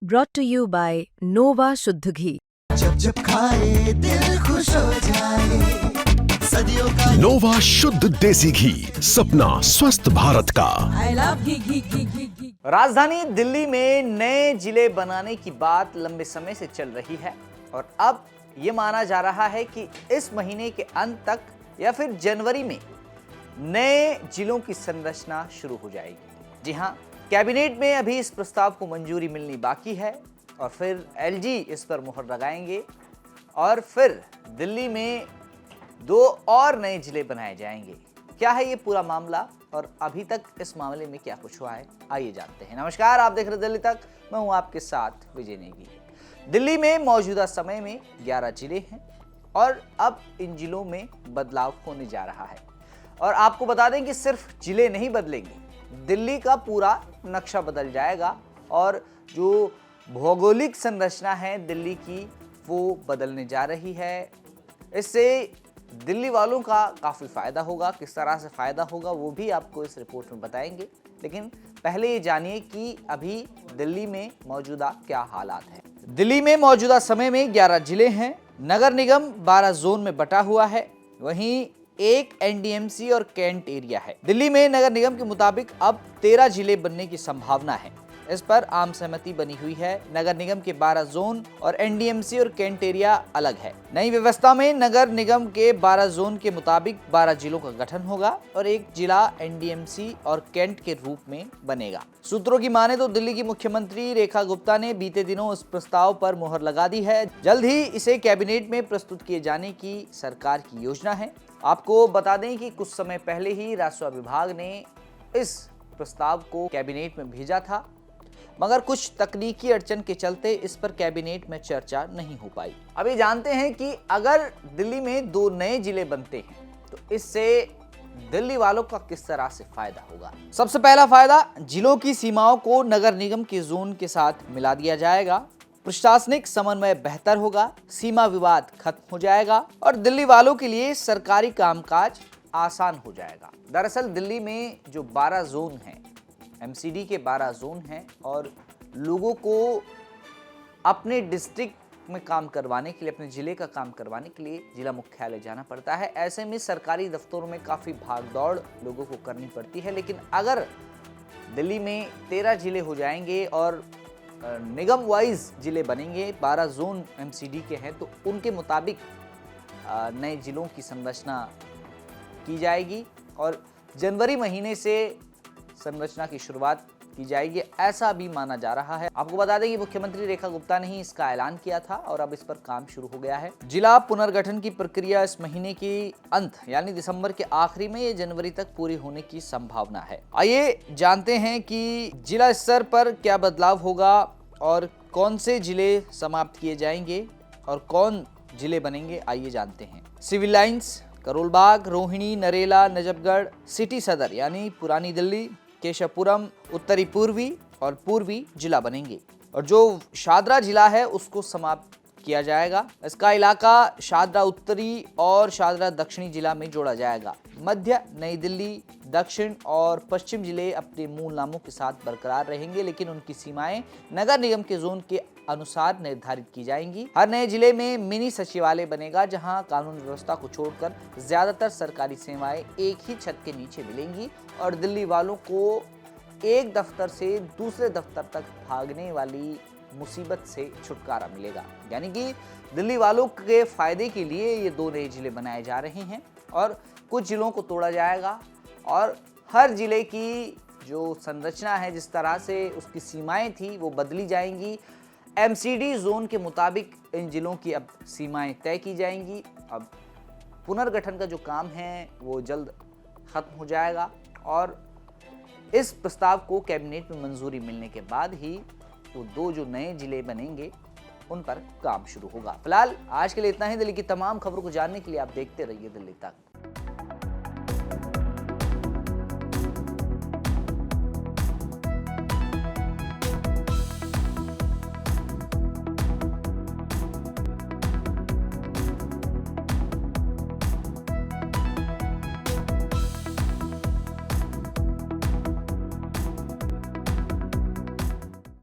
brought to you by Nova शुद्ध घी। जब जब खाए दिल खुश हो जाए, सदियों का नोवा शुद्ध देसी घी, सपना स्वस्थ भारत का। I love घी। राजधानी दिल्ली में नए जिले बनाने की बात लंबे समय से चल रही है और अब ये माना जा रहा है कि इस महीने के अंत तक या फिर जनवरी में नए जिलों की संरचना शुरू हो जाएगी। जी हाँ, कैबिनेट में अभी इस प्रस्ताव को मंजूरी मिलनी बाकी है और फिर एलजी इस पर मुहर लगाएंगे और फिर दिल्ली में 2 और नए जिले बनाए जाएंगे। क्या है ये पूरा मामला और अभी तक इस मामले में क्या कुछ हुआ है, आइए जानते हैं। नमस्कार, आप देख रहे दिल्ली तक, मैं हूं आपके साथ विजय नेगी। दिल्ली में मौजूदा समय में 11 जिले हैं और अब इन जिलों में बदलाव होने जा रहा है। और आपको बता दें कि सिर्फ जिले नहीं बदलेंगे, दिल्ली का पूरा नक्शा बदल जाएगा और जो भौगोलिक संरचना है दिल्ली की वो बदलने जा रही है। इससे दिल्ली वालों का काफ़ी फ़ायदा होगा। किस तरह से फ़ायदा होगा वो भी आपको इस रिपोर्ट में बताएंगे, लेकिन पहले ये जानिए कि अभी दिल्ली में मौजूदा क्या हालात हैं। दिल्ली में मौजूदा समय में 11 जिले हैं। नगर निगम 12 जोन में बटा हुआ है, वहीं एक एनडीएमसी और कैंट एरिया है। दिल्ली में नगर निगम के मुताबिक अब 13 जिले बनने की संभावना है। इस पर आम सहमति बनी हुई है। नगर निगम के 12 जोन और एनडीएमसी और कैंट एरिया अलग है। नई व्यवस्था में नगर निगम के 12 जोन के मुताबिक 12 जिलों का गठन होगा और एक जिला एनडीएमसी और कैंट के रूप में बनेगा। सूत्रों की माने तो दिल्ली की मुख्यमंत्री रेखा गुप्ता ने बीते दिनों इस प्रस्ताव पर मुहर लगा दी है। जल्द ही इसे कैबिनेट में प्रस्तुत किए जाने की सरकार की योजना है। आपको बता दें कि कुछ समय पहले ही राजस्व विभाग ने इस प्रस्ताव को कैबिनेट में भेजा था, मगर कुछ तकनीकी अड़चन के चलते इस पर कैबिनेट में चर्चा नहीं हो पाई। अभी जानते हैं कि अगर दिल्ली में 2 नए जिले बनते हैं तो इससे दिल्ली वालों का किस तरह से फायदा होगा। सबसे पहला फायदा, जिलों की सीमाओं को नगर निगम के जोन के साथ मिला दिया जाएगा। प्रशासनिक समन्वय बेहतर होगा, सीमा विवाद खत्म हो जाएगा और दिल्ली वालों के लिए सरकारी कामकाज आसान हो जाएगा। दरअसल दिल्ली में जो 12 जोन हैं, एमसीडी के 12 जोन हैं और लोगों को अपने डिस्ट्रिक्ट में काम करवाने के लिए, अपने ज़िले का काम करवाने के लिए जिला मुख्यालय जाना पड़ता है। ऐसे में सरकारी दफ्तरों में काफ़ी भागदौड़ लोगों को करनी पड़ती है। लेकिन अगर दिल्ली में 13 जिले हो जाएंगे और निगम वाइज जिले बनेंगे, 12 जोन एमसीडी के हैं, तो उनके मुताबिक नए जिलों की संरचना की जाएगी और जनवरी महीने से संरचना की शुरुआत की जाएगी, ऐसा भी माना जा रहा है। आपको बता दें कि मुख्यमंत्री रेखा गुप्ता ने ही इसका ऐलान किया था और अब इस पर काम शुरू हो गया है। जिला पुनर्गठन की प्रक्रिया इस महीने के अंत यानी दिसंबर के आखिरी में या जनवरी तक पूरी होने की संभावना है। आइए जानते हैं कि जिला स्तर पर क्या बदलाव होगा और कौन से जिले समाप्त किए जाएंगे और कौन जिले बनेंगे। आइए जानते हैं। Civil Lines, Karolbagh, Rohini, Narela, Najafgarh, City Sadar यानी पुरानी दिल्ली, केशवपुरम, उत्तरी पूर्वी और पूर्वी जिला बनेंगे और जो शादरा जिला है उसको समाप्त किया जाएगा। इसका इलाका शादरा उत्तरी और शादरा दक्षिणी जिला में जोड़ा जाएगा। मध्य, नई दिल्ली, दक्षिण और पश्चिम जिले अपने मूल नामों के साथ बरकरार रहेंगे, लेकिन उनकी सीमाएं नगर निगम के जोन के अनुसार निर्धारित की जाएंगी। हर नए जिले में मिनी सचिवालय बनेगा, जहां कानून व्यवस्था को छोड़कर ज्यादातर सरकारी सेवाएं एक ही छत के नीचे मिलेंगी और दिल्ली वालों को एक दफ्तर से दूसरे दफ्तर तक भागने वाली मुसीबत से छुटकारा मिलेगा। यानी कि दिल्ली वालों के फायदे के लिए ये 2 नए जिले बनाए जा रहे हैं और कुछ जिलों को तोड़ा जाएगा और हर जिले की जो संरचना है, जिस तरह से उसकी सीमाएं थी, वो बदली जाएंगी। एमसीडी जोन के मुताबिक इन जिलों की अब सीमाएं तय की जाएंगी। अब पुनर्गठन का जो काम है वो जल्द खत्म हो जाएगा और इस प्रस्ताव को कैबिनेट में मंजूरी मिलने के बाद ही वो 2 जो नए जिले बनेंगे उन पर काम शुरू होगा। फिलहाल आज के लिए इतना ही। दिल्ली की तमाम खबरों को जानने के लिए आप देखते रहिए दिल्ली तक।